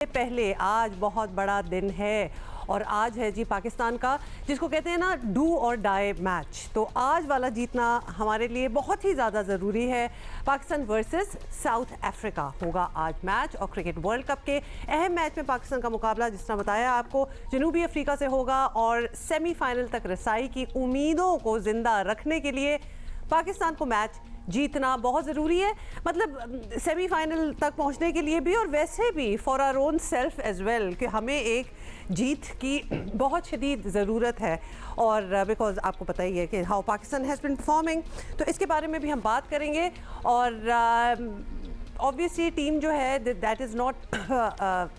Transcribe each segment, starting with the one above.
पहले आज बहुत बड़ा दिन है और आज है जी पाकिस्तान का जिसको कहते हैं ना डू और डाई मैच। तो आज वाला जीतना हमारे लिए बहुत ही ज़्यादा ज़रूरी है। पाकिस्तान वर्सेस साउथ अफ्रीका होगा आज मैच और क्रिकेट वर्ल्ड कप के अहम मैच में पाकिस्तान का मुकाबला जिस तरह बताया आपको जनूबी अफ्रीका से होगा और सेमीफाइनल तक रसाई की उम्मीदों को ज़िंदा रखने के लिए पाकिस्तान को मैच जीतना बहुत ज़रूरी है। मतलब सेमीफाइनल तक पहुंचने के लिए भी और वैसे भी for our own self as well कि हमें एक जीत की बहुत शदीद ज़रूरत है। और बिकॉज आपको पता ही है कि how Pakistan has been performing, तो इसके बारे में भी हम बात करेंगे। और ऑब्वियसली टीम जो है that is not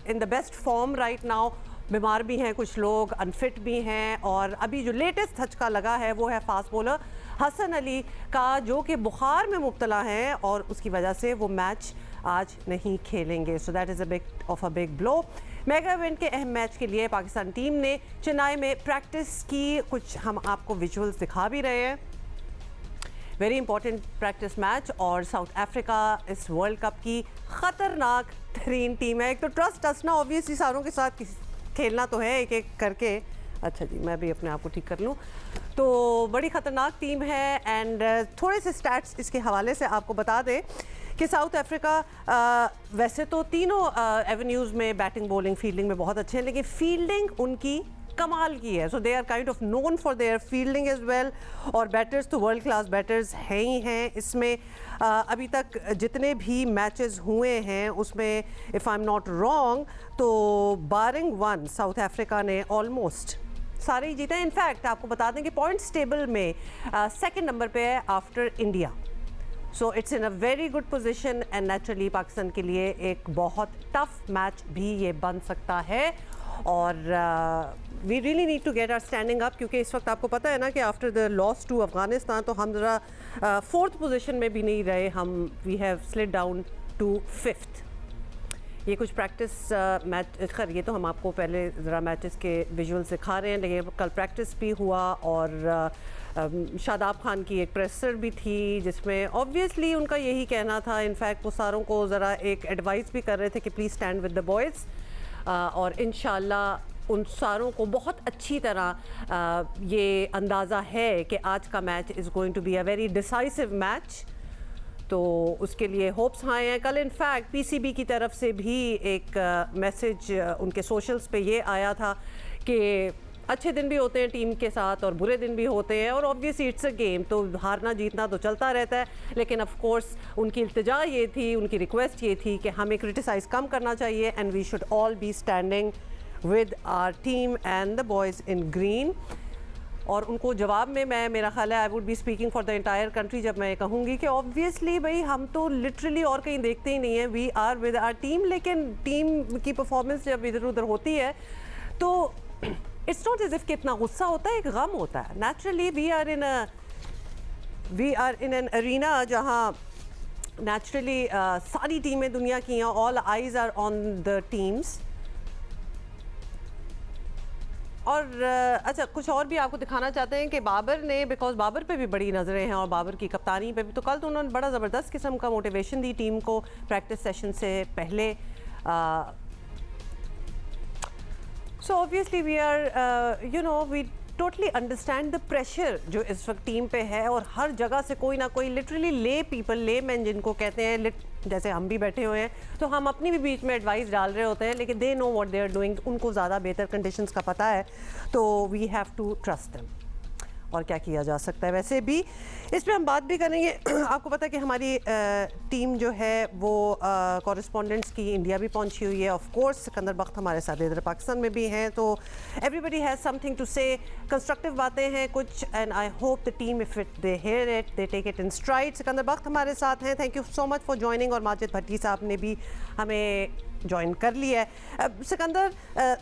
in the best form right now. बीमार भी हैं कुछ लोग, अनफिट भी हैं और अभी जो लेटेस्ट धचका लगा है वो है फास्ट बॉलर हसन अली का जो कि बुखार में मुब्तला हैं और उसकी वजह से वो मैच आज नहीं खेलेंगे। So that is a big blow. Mega event के अहम मैच के लिए पाकिस्तान टीम ने चेन्नई में प्रैक्टिस की, कुछ हम आपको विजुअल्स दिखा भी रहे हैं। वेरी इंपॉर्टेंट प्रैक्टिस मैच और साउथ अफ्रीका इस वर्ल्ड कप की ख़तरनाक तरीन टीम है। एक तो ट्रस्ट अस ना ऑब्वियसली सारों के साथ खेलना तो है एक एक करके। अच्छा जी, मैं भी अपने आप को ठीक कर लूँ। तो बड़ी ख़तरनाक टीम है एंड थोड़े से स्टैट्स इसके हवाले से आपको बता दें कि साउथ अफ्रीका वैसे तो तीनों एवेन्यूज़ में बैटिंग बॉलिंग फील्डिंग में बहुत अच्छे हैं, लेकिन फील्डिंग उनकी कमाल की है। So they are kind of known for their fielding as well. और बैटर्स तो वर्ल्ड क्लास बैटर्स हैं ही हैं। इसमें अभी तक जितने भी मैचेस हुए हैं उसमें if I am not wrong तो बारिंग वन साउथ अफ्रीका ने ऑलमोस्ट सारे ही जीते हैं। इनफैक्ट आपको बता दें कि पॉइंट्स टेबल में सेकंड नंबर पे है after India. So it's in a very good position and naturally Pakistan के लिए एक बहुत टफ मैच भी ये बन सकता है। और we really need to get our standing up, क्योंकि इस वक्त आपको पता है ना कि after the loss to Afghanistan तो हम ज़रा फोर्थ पोजीशन में भी नहीं रहे, हम we have slid down to fifth. ये कुछ प्रैक्टिस मैच, खैर ये तो हम आपको पहले ज़रा मैचेस के विजुअल्स दिखा रहे हैं, लेकिन कल प्रैक्टिस भी हुआ और शादाब खान की एक प्रेसर भी थी जिसमें ऑब्वियसली उनका यही कहना था। इनफैक्ट वो सारों को ज़रा एक एडवाइस भी कर रहे थे कि please stand with the boys और इंशाल्लाह उन सारों को बहुत अच्छी तरह ये अंदाज़ा है कि आज का match is going to be a very decisive match. तो उसके लिए होप्स हाई हैं। कल इनफैक्ट पीसीबी की तरफ से भी एक मैसेज उनके सोशल्स पे ये आया था कि अच्छे दिन भी होते हैं टीम के साथ और बुरे दिन भी होते हैं और ऑब्वियसली इट्स अ गेम, तो हारना जीतना तो चलता रहता है। लेकिन ऑफ कोर्स उनकी इल्तिजा ये थी, उनकी रिक्वेस्ट ये थी कि हमें क्रिटिसाइज़ कम करना चाहिए and we should all be standing with our team and the boys in green. और उनको जवाब में मैं, मेरा ख्याल है I would be speaking for the entire country जब मैं कहूँगी कि ऑब्वियसली भाई हम तो लिटरली और कहीं देखते ही नहीं है, we are with our team. लेकिन टीम की परफॉर्मेंस जब इधर उधर होती है तो इट्स नॉट एज इफ कि इतना गुस्सा होता है, एक गम होता है। Naturally we are in an arena जहाँ नेचुरली सारी टीमें दुनिया की हैं, all eyes are on the teams. और अच्छा कुछ और भी आपको दिखाना चाहते हैं कि बाबर ने, बिकॉज बाबर पे भी बड़ी नज़रें हैं और बाबर की कप्तानी पे भी, तो कल तो उन्होंने बड़ा ज़बरदस्त किस्म का मोटिवेशन दी टीम को प्रैक्टिस सेशन से पहले। So obviously we are you know we totally understand the pressure जो इस वक्त टीम पे है और हर जगह से कोई ना कोई लिटरली ले पीपल, ले मैन जिनको कहते हैं, जैसे हम भी बैठे हुए हैं तो हम अपनी भी बीच में एडवाइस डाल रहे होते हैं, लेकिन they know what they are doing, उनको ज़्यादा बेहतर कंडीशंस का पता है, तो we have to trust them. और क्या किया जा सकता है वैसे भी इस पर हम बात भी करेंगे। आपको पता है कि हमारी टीम जो है वो कॉरेस्पॉन्डेंट्स की इंडिया भी पहुंची हुई है। ऑफ कोर्स सिकंदर बख्त हमारे साथ इधर पाकिस्तान में भी हैं, तो everybody has something to say. Constructive बातें हैं कुछ and I hope the team if it they hear it they take it in stride. Sikandar Bakht हमारे साथ हैं, thank you so much for joining. और माजिद भट्टी साहब ने भी हमें ज्वाइन कर लिया है। सिकंदर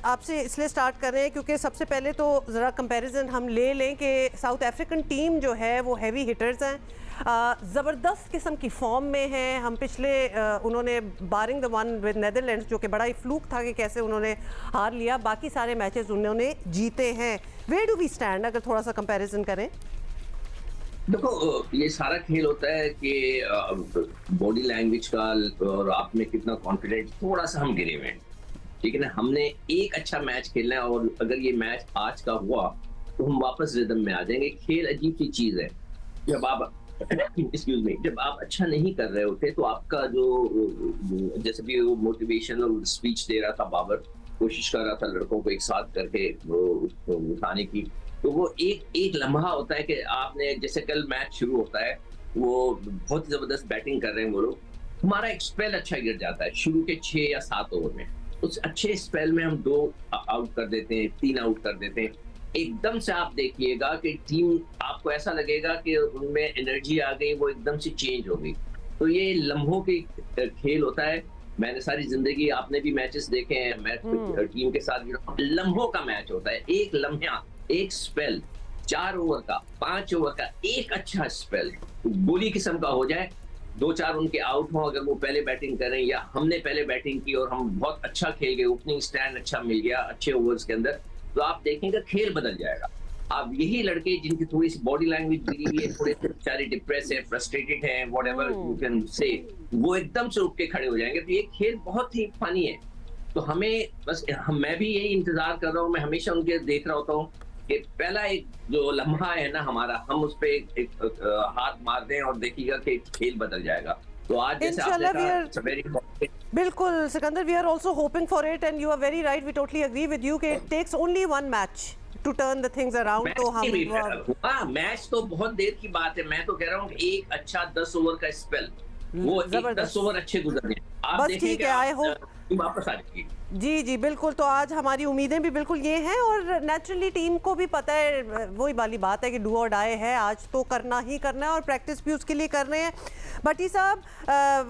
आपसे इसलिए स्टार्ट कर रहे हैं क्योंकि सबसे पहले तो ज़रा कंपैरिजन हम ले लें कि साउथ अफ्रीकन टीम जो है वो हैवी हिटर्स हैं, ज़बरदस्त किस्म की फॉर्म में हैं। हम पिछले उन्होंने barring the one with Netherlands जो कि बड़ा ही फ्लूक था कि कैसे उन्होंने हार लिया, बाकी सारे मैचेस उन्होंने जीते हैं। वेयर डू वी स्टैंड अगर थोड़ा सा कंपैरिजन करें? देखो, ये सारा खेल होता है कि बॉडी लैंग्वेज का और आप में कितना कॉन्फिडेंस, थोड़ा सा हम गिरे हुए हैं। ठीक है ना, हमने एक अच्छा मैच खेलना है और अगर ये मैच आज का हुआ तो हम वापस रिदम में आ जाएंगे। खेल अजीब सी चीज है, जब आप एक्सक्यूज मी, जब आप अच्छा नहीं कर रहे होते तो आपका जो जैसे भी वो मोटिवेशनल स्पीच दे रहा था बाबर, कोशिश कर रहा था लड़कों को एक साथ करके वो उसको उठाने की, तो वो एक एक लम्हा होता है कि आपने, जैसे कल मैच शुरू होता है, वो बहुत जबरदस्त बैटिंग कर रहे हैं वो लोग, हमारा एक स्पेल अच्छा गिर जाता है शुरू के 6 या 7 ओवर में, उस अच्छे स्पेल में हम 2 आउट कर देते हैं, 3 आउट कर देते हैं, एकदम से आप देखिएगा कि टीम, आपको ऐसा लगेगा कि उनमें एनर्जी आ गई, वो एकदम से चेंज हो गई। तो ये लम्हों के खेल होता है। मैंने सारी जिंदगी, आपने भी मैचेस देखे हैं, मैच टीम के साथ लम्हों का मैच होता है, एक लम्हा, एक स्पेल, 4 ओवर का, 5 ओवर का एक अच्छा स्पेल गोली किस्म का हो जाए, 2-4 उनके आउट हो, अगर वो पहले बैटिंग करें या हमने पहले बैटिंग की और हम बहुत अच्छा खेल गए, ओपनिंग स्टैंड अच्छा मिल गया अच्छे ओवर्स के अंदर, तो आप देखेंगे खेल बदल जाएगा। अब यही लड़के जिनकी थोड़ी सी बॉडी लैंग्वेज बिगड़ी हुई है, थोड़े से बेचारे डिप्रेस है, फ्रस्ट्रेटेड है, व्हाटएवर यू कैन से, वो एकदम से उठ के खड़े हो जाएंगे। तो ये खेल बहुत ही फनी है। तो हमें बस मैं भी यही इंतजार कर रहा हूँ, मैं हमेशा उनके देख रहा होता हूँ कि पहला एक जो लम्हा है ना हमारा, हम उस पे एक हाथ मार दें और देखिएगा कि खेल बदल जाएगा। तो आज जैसे आपने कहा, बिल्कुल Sikandar, we are also hoping for it and you are very right, we totally agree with you कि it takes only one match to turn the things around. तो हम मैच तो बहुत देर की बात है, मैं तो कह रहा हूँ एक अच्छा 10 ओवर का स्पेल, वो 10 ओवर अच्छे गुजरने, आप देखेंगे आई होप वापस आ जाएगी। जी जी बिल्कुल। तो आज हमारी उम्मीदें भी बिल्कुल ये हैं और नेचुरली टीम को भी पता है, वही वाली बात है कि डू और डाई है, आज तो करना ही करना है और प्रैक्टिस भी उसके लिए कर रहे हैं। भट्टी साहब,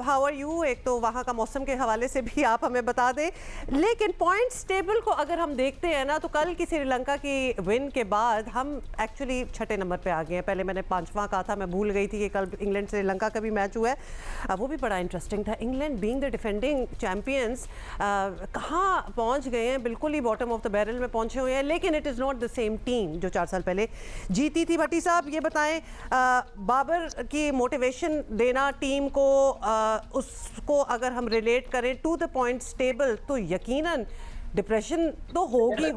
हाउ आर यू? एक तो वहाँ का मौसम के हवाले से भी आप हमें बता दें, लेकिन पॉइंट्स टेबल को अगर हम देखते हैं ना, तो कल की श्रीलंका की विन के बाद हम एक्चुअली 6ठे नंबर पे आ गए हैं। पहले मैंने 5वां कहा था, मैं भूल गई थी कि कल इंग्लैंड श्रीलंका का भी मैच हुआ है, वो भी बड़ा इंटरेस्टिंग था। England being the defending champions कहाँ पहुँच गए हैं, बिल्कुल ही बॉटम ऑफ द बैरल में पहुँचे हुए हैं, लेकिन it is not the same team जो 4 साल पहले जीती थी। भट्टी साहब ये बताएं, बाबर की मोटिवेशन देना टीम को, उसको अगर हम रिलेट करें टू द पॉइंट्स टेबल, तो यकीनन डिप्रेशन तो होगी।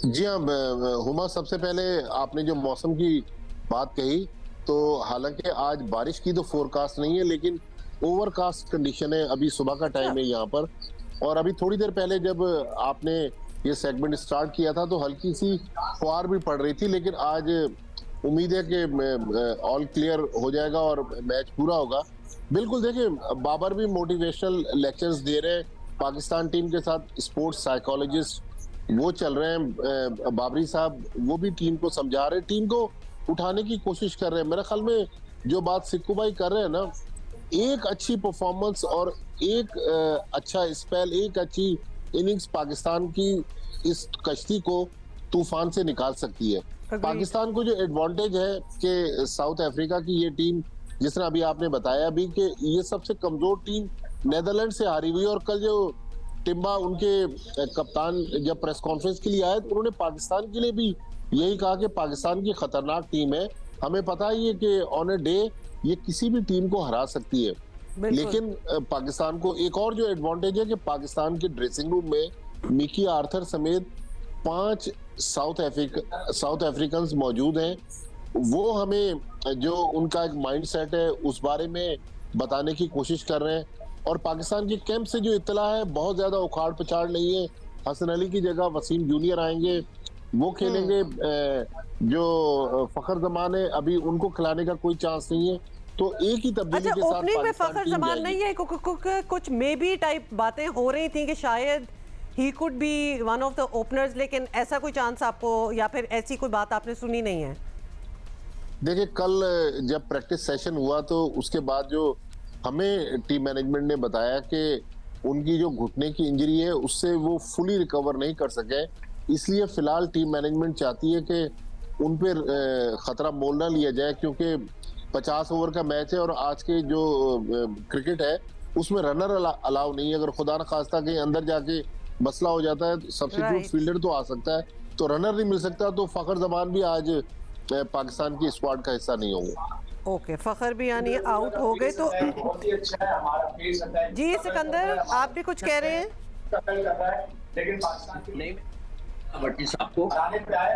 जी हाँ हुमा, सबसे पहले आपने जो मौसम की बात कही, तो हालांकि आज बारिश की तो फोरकास्ट नहीं है, लेकिन ओवरकास्ट कंडीशन है। अभी सुबह का टाइम है यहाँ पर, और अभी थोड़ी देर पहले जब आपने ये सेगमेंट स्टार्ट किया था तो हल्की सी फुहार भी पड़ रही थी, लेकिन आज उम्मीद है कि ऑल क्लियर हो जाएगा और मैच पूरा होगा। बिल्कुल, देखिए बाबर भी मोटिवेशनल लेक्चर्स दे रहे हैं, पाकिस्तान टीम के साथ स्पोर्ट्स साइकोलॉजिस्ट वो चल रहे हैं, बाबरी साहब वो भी टीम को समझा रहे हैं, टीम को उठाने की कोशिश कर रहे हैं। मेरे ख्याल में जो बात सिक्कू भाई कर रहे हैं ना, एक अच्छी परफॉर्मेंस और एक अच्छा स्पेल, एक अच्छी इनिंग्स पाकिस्तान की इस कश्ती को तूफान से निकाल सकती है। पाकिस्तान को जो एडवांटेज है कि साउथ अफ्रीका की ये टीम, जिस तरह अभी आपने बताया भी कि ये सबसे कमजोर टीम नेदरलैंड से हारी हुई, और कल जो टिम्बा उनके कप्तान जब प्रेस कॉन्फ्रेंस के लिए आए तो उन्होंने पाकिस्तान के लिए भी यही कहा कि पाकिस्तान की खतरनाक टीम है, हमें पता ही है कि ऑन ए डे ये किसी भी टीम को हरा सकती है। लेकिन पाकिस्तान को एक और जो एडवांटेज है कि पाकिस्तान के ड्रेसिंग रूम में मिकी आर्थर समेत 5 साउथ अफ्रीकन मौजूद हैं। वो हमें जो उनका एक माइंडसेट है उस बारे में बताने की कोशिश कर रहे हैं, और पाकिस्तान के कैंप से जो इत्तला है, बहुत ज्यादा उखाड़ पछाड़ नहीं है। हसन अली की जगह वसीम जूनियर आएंगे, वो खेलेंगे। जो फखर जमान है, अभी उनको खिलाने का कोई चांस नहीं है, तो एक ही तब्दीली के साथ ओपनिंग में फखर जमान नहीं है, कुछ मे बी टाइप बातें हो रही थी कि शायद he could be one of the openers, लेकिन ऐसा कोई चांस आपको, या फिर ऐसी कोई बात आपने सुनी नहीं है? देखिए, कल जब प्रैक्टिस सेशन हुआ तो उसके बाद जो हमें टीम मैनेजमेंट ने बताया कि उनकी जो घुटने की इंजरी है उससे वो फुली रिकवर नहीं कर सके, इसलिए फिलहाल टीम मैनेजमेंट चाहती है कि उन पर खतरा मोल ना लिया जाए, क्योंकि 50 ओवर का मैच है और आज के जो क्रिकेट है उसमें रनर अलाउ नहीं है। अगर खुदा न खास्ता कहीं अंदर जाके मसला हो जाता है, सब्स्टिट्यूट फील्डर तो आ सकता है, तो रनर नहीं मिल सकता। तो फखर जमान भी आज पाकिस्तान की स्क्वाड का हिस्सा नहीं होंगे। ओके, फ़खर भी यानी आउट हो गए तो बहुत ही अच्छा है हमारा पेस अटैक। जी सिकंदर, आप भी कुछ कह रहे हैं? लेकिन पाकिस्तान की नहीं भट्टी साहब को हराने पे आए।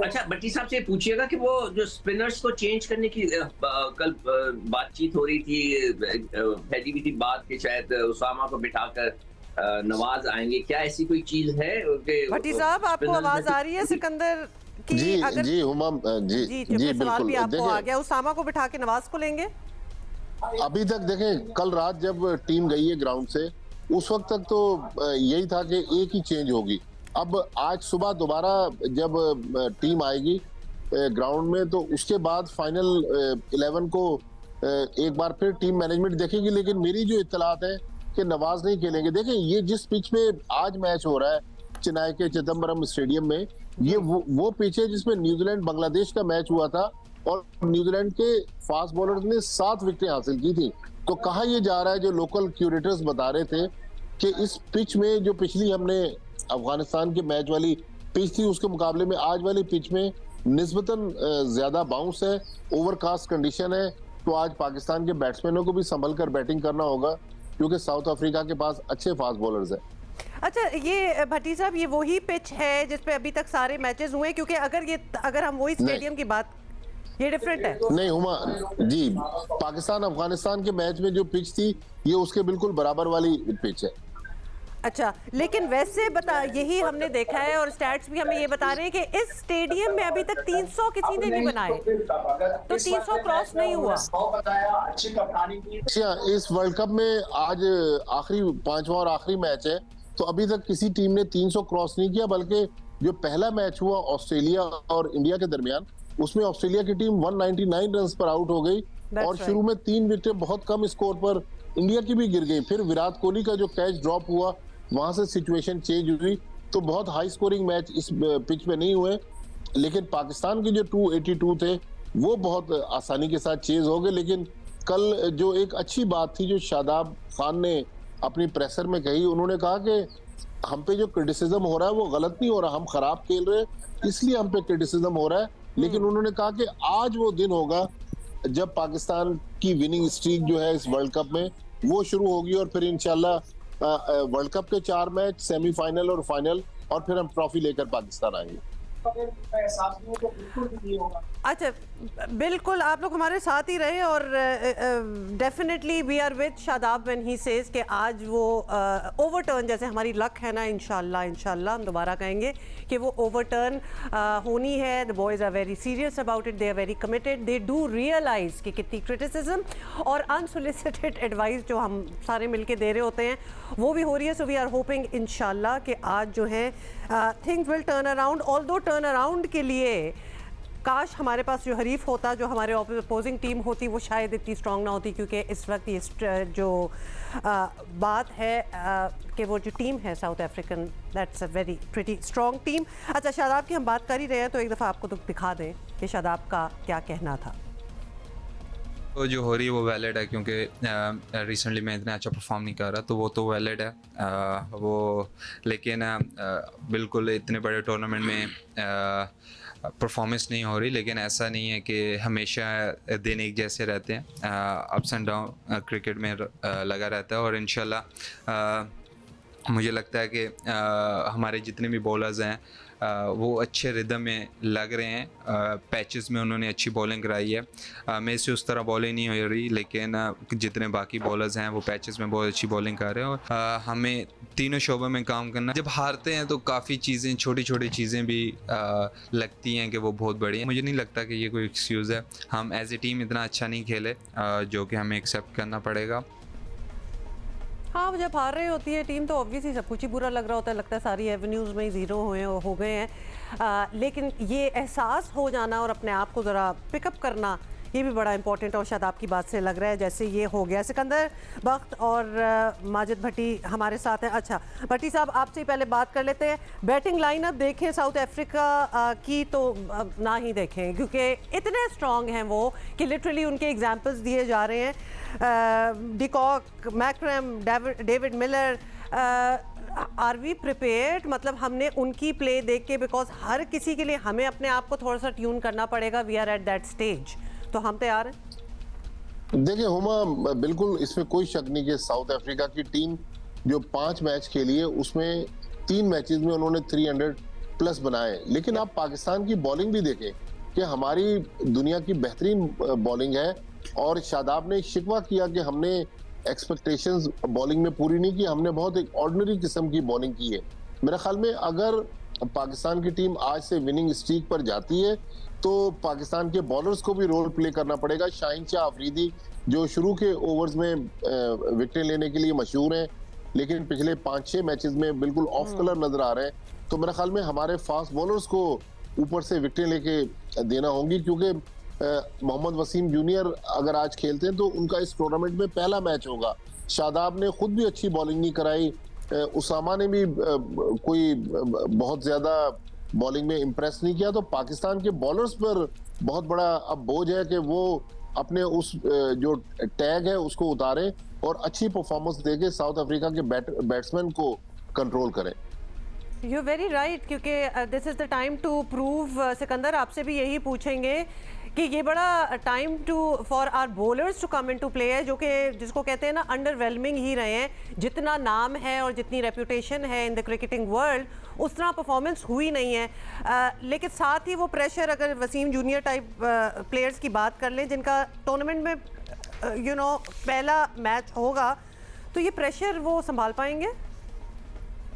अच्छा भट्टी साहब से पूछिएगा कि वो जो स्पिनर्स को चेंज करने की कल बातचीत हो रही थी, फैली हुई थी बात कि शायद उसामा को बिठाकर नवाज आएंगे, क्या ऐसी कोई चीज है कि भट्टी साहब, आपको spinners आवाज में- आ रही है सिकंदर की? जी अगर जी हुमा जी जी जी सवाल भी बिल्कुल। आपको आ देखिए गया, उसामा को बिठा के नवाज को लेंगे? अभी तक देखें, कल रात जब टीम गई है ग्राउंड से, उस वक्त तक तो यही था कि एक ही चेंज होगी। अब आज सुबह दोबारा जब टीम आएगी ग्राउंड में, तो उसके बाद फाइनल 11 को एक बार फिर टीम मैनेजमेंट देखेगी। लेकिन मेरी जो इत्तलात है कि नवाज नहीं खेलेंगे। देखें, ये जिस पिच पे आज मैच हो रहा है चेन्नई के चिदम्बरम स्टेडियम में, ये वो पिच है जिसमें न्यूजीलैंड बांग्लादेश का मैच हुआ था और न्यूजीलैंड के फास्ट बॉलर्स ने 7 विकेटें हासिल की थी। तो कहा यह जा रहा है, जो लोकल क्यूरेटर्स बता रहे थे, कि इस पिच में जो पिछली हमने अफगानिस्तान के मैच वाली पिच थी, उसके मुकाबले में आज वाली पिच में निस्बतन ज्यादा बाउंस है, ओवरकास्ट कंडीशन है। तो आज पाकिस्तान के बैट्समैनों को भी संभल कर बैटिंग करना होगा, क्योंकि साउथ अफ्रीका के पास अच्छे फास्ट बॉलर्स हैं। अच्छा, ये भट्टी साहब, ये वही पिच है जिस पे अभी तक सारे मैचेस हुए हैं? क्योंकि अगर हम वही स्टेडियम की बात, ये डिफरेंट है। नहीं हुमा जी, पाकिस्तान अफगानिस्तान के मैच में जो पिच थी, ये उसके बिल्कुल बराबर वाली पिच है। अच्छा, लेकिन वैसे बता, यही हमने देखा है और स्टैट्स भी हमें ये बता रहे हैं कि इस स्टेडियम में अभी तक 300 किसी ने नहीं बनाए, तो 300 क्रॉस नहीं हुआ। अच्छी कप्तानी की। अच्छा, इस वर्ल्ड कप में आज आखिरी 5वां और आखिरी मैच है, तो अभी तक किसी टीम ने 300 क्रॉस नहीं किया। बल्कि जो पहला मैच हुआ ऑस्ट्रेलिया और इंडिया के दरमियान, उसमें ऑस्ट्रेलिया की टीम 199 रन पर आउट हो गई और शुरू में 3 विकेटें बहुत कम स्कोर पर इंडिया की भी गिर गई। फिर विराट कोहली का जो कैच ड्रॉप हुआ, वहां से सिचुएशन चेंज हुई। तो बहुत हाई स्कोरिंग मैच इस पिच पे नहीं हुए। लेकिन पाकिस्तान के जो 282 थे, वो बहुत आसानी के साथ चेज हो गए। लेकिन कल जो एक अच्छी बात थी, जो शादाब खान ने अपनी प्रेसर में कही, उन्होंने कहा कि हम पे जो क्रिटिसिज्म हो रहा है वो गलत नहीं हो रहा, हम खराब खेल रहे हैं इसलिए हम पे क्रिटिसिज्म हो रहा है। लेकिन उन्होंने कहा कि आज वो दिन होगा जब पाकिस्तान की विनिंग स्ट्रीक जो है इस वर्ल्ड कप में, वो शुरू होगी और फिर इंशाल्लाह वर्ल्ड कप के 4 मैच, सेमीफाइनल और फाइनल, और फिर हम ट्रॉफी लेकर पाकिस्तान आएंगे। अच्छा, बिल्कुल आप लोग हमारे साथ ही रहे और definitely we are with Shadab when he says कि आज वो ओवरटर्न, जैसे हमारी लक है ना, इंशाल्लाह हम दोबारा कहेंगे कि वो ओवरटर्न होनी है। The boys are very serious about it, they are very committed, they do realise कि कितनी क्रिटिसिज्म और अनसोलिसिटेड एडवाइस जो हम सारे मिलके दे रहे होते हैं वो भी हो रही है। सो वी आर होपिंग इंशाल्लाह कि आज जो है things will turn around. Although turn around के लिए काश हमारे पास जो हरीफ होता, जो हमारे अपोजिंग टीम होती, वो शायद इतनी स्ट्रॉन्ग ना होती, क्योंकि इस वक्त ये जो बात है कि वो जो टीम है south African, that's a very pretty strong team. अच्छा, शादाब की हम बात कर ही रहे हैं तो एक दफ़ा आपको तो दिखा दें कि शादाब का क्या कहना था। तो जो हो रही है वो वैलिड है, क्योंकि रिसेंटली मैं इतना अच्छा परफॉर्म नहीं कर रहा, तो वो तो वैलिड है वो। लेकिन बिल्कुल इतने बड़े टूर्नामेंट में परफॉर्मेंस नहीं हो रही। लेकिन ऐसा नहीं है कि हमेशा दिन एक जैसे रहते हैं, अप्स एंड डाउन क्रिकेट में लगा रहता है। और इंशाल्लाह मुझे लगता है कि हमारे जितने भी बॉलर्स हैं वो अच्छे रिदम में लग रहे हैं। पैचेस में उन्होंने अच्छी बॉलिंग कराई है। मेरे से उस तरह बॉलिंग नहीं हो रही, लेकिन जितने बाकी बॉलर्स हैं वो पैचेस में बहुत अच्छी बॉलिंग कर रहे हैं। और हमें तीनों शोबों में काम करना। जब हारते हैं तो काफ़ी चीज़ें, छोटी छोटी चीज़ें भी लगती हैं कि वो बहुत बड़ी हैं। मुझे नहीं लगता कि ये कोई एक्सक्यूज़ है। हम एज ए टीम इतना अच्छा नहीं खेले, जो कि हमें एक्सेप्ट करना पड़ेगा। हाँ, जब हार रही होती है टीम तो ऑब्वियसली सब कुछ ही बुरा लग रहा होता है, लगता है सारी एवेन्यूज़ में ज़ीरो हो गए हैं। लेकिन ये एहसास हो जाना और अपने आप को ज़रा पिकअप करना, ये भी बड़ा इंपॉर्टेंट। और शायद आपकी बात से लग रहा है जैसे ये हो गया। सिकंदर बख्त और माजिद भट्टी हमारे साथ हैं। अच्छा भट्टी साहब, आपसे ही पहले बात कर लेते हैं। बैटिंग लाइनअप देखें साउथ अफ्रीका की तो ना ही देखें, क्योंकि इतने स्ट्रॉन्ग हैं वो कि लिटरली उनके एग्जाम्पल्स दिए जा रहे हैं। De Kock, Markram, David Miller, are we prepared? मतलब हमने उनकी प्ले देख के, बिकॉज हर किसी के लिए हमें अपने आप को थोड़ा सा ट्यून करना पड़ेगा। We are at that stage, तो हम तैयार हैं। देखिए हुमा, बिल्कुल इसमें कोई शक नहीं कि साउथ अफ्रीका की टीम जो 5 मैच खेली है उसमें 3 मैचेस में उन्होंने 300 प्लस बनाए, लेकिन आप पाकिस्तान की बॉलिंग भी देखें कि हमारी दुनिया की बेहतरीन बॉलिंग है। और शादाब ने शिकवा किया कि हमने एक्सपेक्टेशंस बॉलिंग में पूरी नहीं की, हमने बहुत एक ऑर्डिनरी किस्म की बॉलिंग की है। मेरे ख्याल में अगर पाकिस्तान की टीम आज से विनिंग स्ट्रीक पर जाती है तो पाकिस्तान के बॉलर्स को भी रोल प्ले करना पड़ेगा। शाहीन शाह अफरीदी जो शुरू के ओवर्स में विकेटें लेने के लिए मशहूर हैं, लेकिन पिछले 5-6 मैचेस में बिल्कुल ऑफ कलर नजर आ रहे हैं। तो मेरे ख्याल में हमारे फास्ट बॉलर्स को ऊपर से विकेटें लेके देना होंगी, क्योंकि मोहम्मद वसीम जूनियर अगर आज खेलते हैं तो उनका इस टूर्नामेंट में पहला मैच होगा। शादाब ने खुद भी अच्छी बॉलिंग नहीं कराई, उसामा ने भी कोई बहुत ज्यादा बॉलिंग में इम्प्रेस नहीं किया। तो पाकिस्तान के बॉलर्स पर बहुत बड़ा अब बोझ है कि वो अपने उस जो टैग है उसको उतारें और अच्छी परफॉर्मेंस देके साउथ अफ्रीका के बैट्समैन को कंट्रोल करें। यू वेरी राइट, क्योंकि this is the time to prove. Sikandar, आपसे भी यही पूछेंगे कि ये बड़ा time to for our bowlers to come in to play है, जो कि जिसको कहते हैं ना अंडरवेलमिंग ही रहे हैं। जितना नाम है और जितनी रेपुटेशन है इन द क्रिकेटिंग वर्ल्ड, उस तरह परफॉर्मेंस हुई नहीं है। लेकिन साथ ही वो प्रेशर, अगर वसीम जूनियर टाइप प्लेयर्स की बात कर लें जिनका टूर्नामेंट में पहला मैच होगा, तो ये प्रेशर वो संभाल पाएंगे?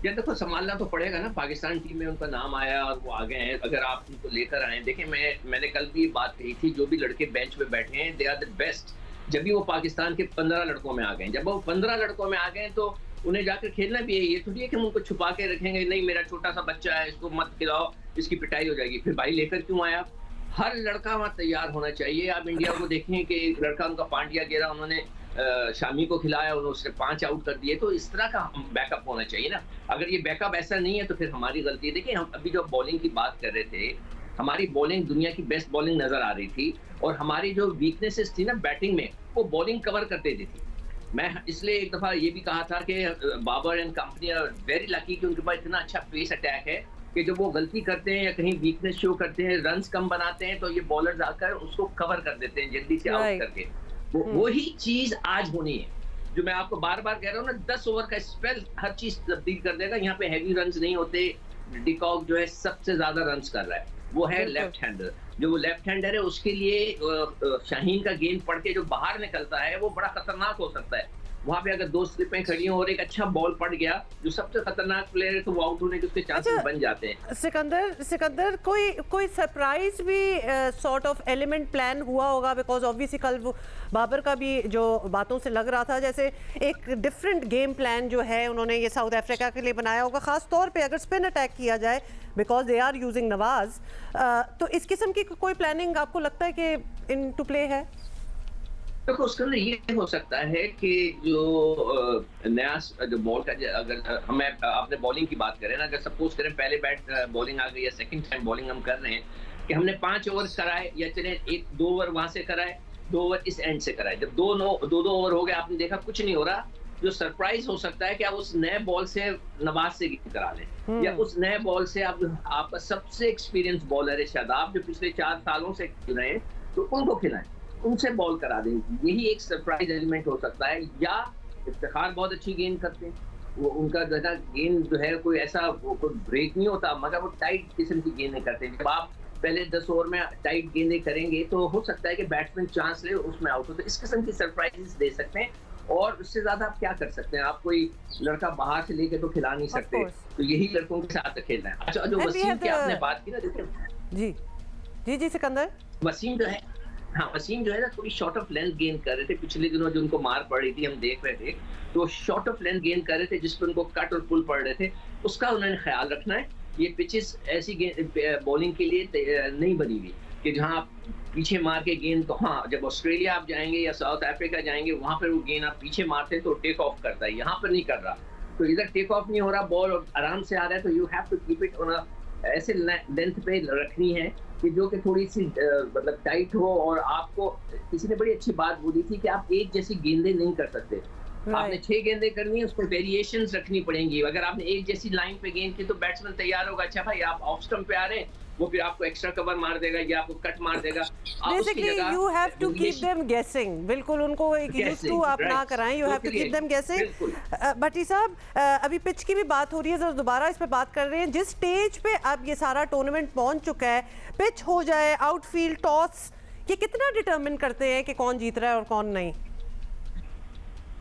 ये देखो, संभालना तो पड़ेगा ना। पाकिस्तान टीम में उनका नाम आया और वो आ गए हैं, अगर आप उनको लेकर आए। देखिए, मैंने कल भी बात कही थी, जो भी लड़के बेंच पे बैठे हैं दे आर द बेस्ट। जब भी वो पाकिस्तान के 15 लड़कों में आ गए, जब वो 15 लड़कों में आ गए तो उन्हें जाकर खेलना भी है। ये थोड़ी है कि हम उनको छुपा के रखेंगे, नहीं मेरा छोटा सा बच्चा है इसको मत खिलाओ, इसकी पिटाई हो जाएगी। फिर भाई लेकर क्यों आया? हर लड़का वहाँ तैयार होना चाहिए। आप इंडिया को देखें कि एक लड़का उनका पांड्या गिरा, उन्होंने शामी को खिलाया, उन्होंने उसने 5 आउट कर दिए। तो इस तरह का बैकअप होना चाहिए ना। अगर ये बैकअप ऐसा नहीं है तो फिर हमारी गलती है। देखिए, हम अभी जो बॉलिंग की बात कर रहे थे, हमारी बॉलिंग दुनिया की बेस्ट बॉलिंग नजर आ रही थी, और हमारी जो वीकनेसेस थी ना बैटिंग में, वो बॉलिंग कवर कर देती थी। मैं इसलिए एक दफा ये भी कहा था कि Babar and company are very lucky कि उनके पास इतना अच्छा पेस अटैक है कि जब वो गलती करते हैं या कहीं वीकनेस शो करते हैं, रन्स कम बनाते हैं, तो ये बॉलर्स आकर उसको कवर कर देते हैं जल्दी से आउट करके। वही चीज आज होनी है, जो मैं आपको बार बार कह रहा हूँ ना। 10 ओवर का स्पेल हर चीज तब्दील कर देगा। यहाँ पे हैवी रन्स नहीं होते। डिकॉक जो है सबसे ज्यादा रन्स कर रहा है, वो है लेफ्ट हैंडर। जो वो लेफ्ट हैंडर है उसके लिए शाहीन का गेंद पड़ के जो बाहर निकलता है वो बड़ा खतरनाक हो सकता है। वहां पे अगर 2 स्लिपें खड़ी हो और एक अच्छा बॉल पड़ गया, जो सबसे खतरनाक प्लेयर है, तो वो आउट होने के उसके चांसेस बन जाते हैं। सिकंदर, कोई सरप्राइज भी सॉर्ट ऑफ एलिमेंट प्लान हुआ होगा? बिकॉज ऑब्वियसली कल वो बाबर का भी जो बातों से लग रहा था जैसे एक डिफरेंट गेम प्लान जो है उन्होंने ये साउथ अफ्रीका के लिए बनाया होगा, खास तौर पे अगर स्पिन अटैक किया जाए, because they are using Nawaz. तो इस किस्म की कोई प्लानिंग आपको लगता है कि इन टू प्ले है? देखो, उसके अंदर ये हो सकता है कि जो नया जो बॉल का, अगर हमें आपने बॉलिंग की बात करें ना, अगर सपोज करें पहले बैट बॉलिंग आ गई या सेकंड टाइम बॉलिंग हम कर रहे हैं कि हमने 5 ओवर कराए, या चले 1-2 ओवर वहां से कराए, 2 ओवर इस एंड से कराए। जब 2 ओवर हो गए, आपने देखा कुछ नहीं हो रहा, जो सरप्राइज हो सकता है कि आप उस नए बॉल से नवाज से गेंद करा लें, या उस नए बॉल से आपका सबसे एक्सपीरियंस बॉलर है शादाब, जो पिछले 4 सालों से खेल रहे हैं, तो उनको खिलाएं, उनसे बॉल करा दें। यही एक सरप्राइज एलिमेंट हो सकता है। या इफ्तिखार बहुत अच्छी गेंद करते हैं, वो उनका जगह गेंद जो है कोई ऐसा वो कोई ब्रेक नहीं होता, मगर वो टाइट किस्म की गेंदें करते हैं। जब आप पहले 10 ओवर में टाइट गेंदें करेंगे तो हो सकता है कि बैट्समैन चांस ले, उसमें आउट हो। तो इस किस्म की सरप्राइजेस दे सकते हैं, और उससे ज्यादा आप क्या कर सकते हैं? आप कोई लड़का बाहर से लेके तो खिला नहीं सकते, तो यही लड़कों के साथ खेलना है। अच्छा, जो वसीम की आपने बात की ना, देखिए जी सिकंदर, वसीम जो है, हाँ, वसीम जो है ना, थोड़ी शॉर्ट ऑफ लेंथ गेंद कर रहे थे पिछले दिनों, जो उनको मार पड़ रही थी हम देख रहे थे, तो शॉर्ट ऑफ लेंथ गेंद कर रहे थे जिस पर उनको कट और पुल पड़ रहे थे, उसका उन्होंने ख्याल रखना है। ये पिचेस ऐसी बॉलिंग के लिए नहीं बनी हुई कि जहां आप पीछे मार के गेंद, तो हाँ, जब ऑस्ट्रेलिया आप जाएंगे या साउथ अफ्रीका जाएंगे, वहां पर वो गेंद आप पीछे मारते हैं तो टेक ऑफ करता है, यहाँ पर नहीं कर रहा। तो इधर टेक ऑफ नहीं हो रहा, बॉल आराम से आ रहा है, तो you have to keep it on ऐसे लेंथ पे रखनी है कि जो कि थोड़ी सी मतलब टाइट हो। और आपको किसी ने बड़ी अच्छी बात बोली थी कि आप एक जैसी गेंदें नहीं कर सकते। आपने 6 गेंदें करनी है, उसको वेरिएशंस रखनी पड़ेंगी। अगर आपने एक जैसी लाइन पे गेंद की तो बैट्समैन तैयार होगा, अच्छा भाई आप ऑफ स्टंप पे आ रहे हैं, वो फिर आपको एक्स्ट्रा कवर मार देगा या आपको कट मार देगा। आप उसकी बेसिकली जगह you have to keep variation- them guessing, बिल्कुल उनको एक यूज Guessing, टू आप ना right. कराएं, यू हैव टू बिल्कुल कीप देम गेसिंग। बिल्कुल। भट्टी साहब, अभी पिच की भी बात हो रही है, जरा दोबारा इस पे बात कर रहे हैं। जिस स्टेज पे अब ये सारा टूर्नामेंट पहुंच चुका है, पिच हो जाए, आउटफील्ड, टॉस, ये कितना डिटरमिन करते हैं कि कौन जीत रहा है और कौन नहीं?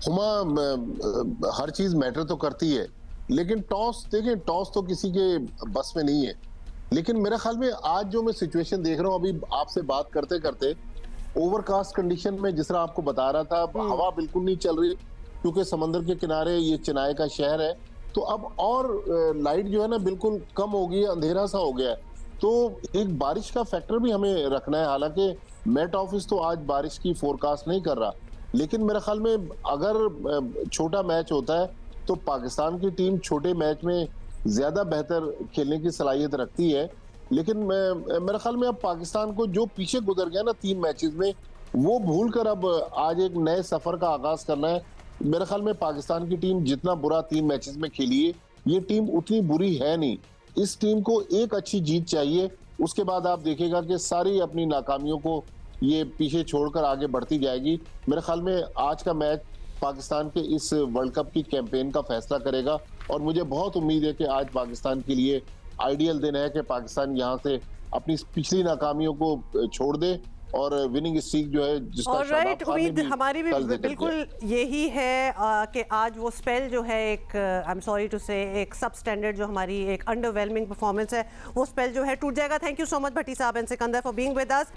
हुमा, हर चीज मैटर तो करती है, लेकिन टॉस देखिए, टॉस तो किसी के बस में नहीं है। लेकिन मेरे ख्याल में आज जो मैं सिचुएशन देख रहा हूँ अभी आपसे बात करते करते, ओवरकास्ट कंडीशन में जिस तरह आपको बता रहा था, हवा बिल्कुल नहीं चल रही क्योंकि समंदर के किनारे ये चेन्नई का शहर है, तो अब और लाइट जो है ना बिल्कुल कम हो गई है, अंधेरा सा हो गया है। तो एक बारिश का फैक्टर भी हमें रखना है। हालांकि मेट ऑफिस तो आज बारिश की फोरकास्ट नहीं कर रहा, लेकिन मेरे ख्याल में अगर छोटा मैच होता है तो पाकिस्तान की टीम छोटे मैच में ज्यादा बेहतर खेलने की सलाहियत रखती है। लेकिन मेरे ख्याल में अब पाकिस्तान को जो पीछे गुजर गया ना 3 मैचेस में, वो भूलकर अब आज एक नए सफर का आगाज करना है। मेरे ख्याल में पाकिस्तान की टीम जितना बुरा 3 मैचेस में खेली है, ये टीम उतनी बुरी है नहीं। इस टीम को एक अच्छी जीत चाहिए, उसके बाद आप देखेगा कि सारी अपनी नाकामियों को ये पीछे छोड़कर आगे बढ़ती जाएगी। मेरे ख्याल में आज का मैच पाकिस्तान के इस वर्ल्ड कप की कैंपेन का फैसला करेगा और मुझे बहुत उम्मीद है कि आज पाकिस्तान के लिए आइडियल दिन है कि पाकिस्तान यहाँ से अपनी पिछली नाकामियों को छोड़ दे और विनिंग स्ट्रीक जो है जिसका ऑलराइट, शाबाब खान ने उम्मीद हमारी भी कल जिक्र किया। बिल्कुल यही है कि आज वो स्पेल जो है, एक आई एम सॉरी टू से, एक सब स्टैंडर्ड जो हमारी एक अंडरवेलमिंग परफॉर्मेंस है, वो स्पेल जो है टूट जाएगा। थैंक यू सो मच भट्टी साहब and Sikandar for being with us.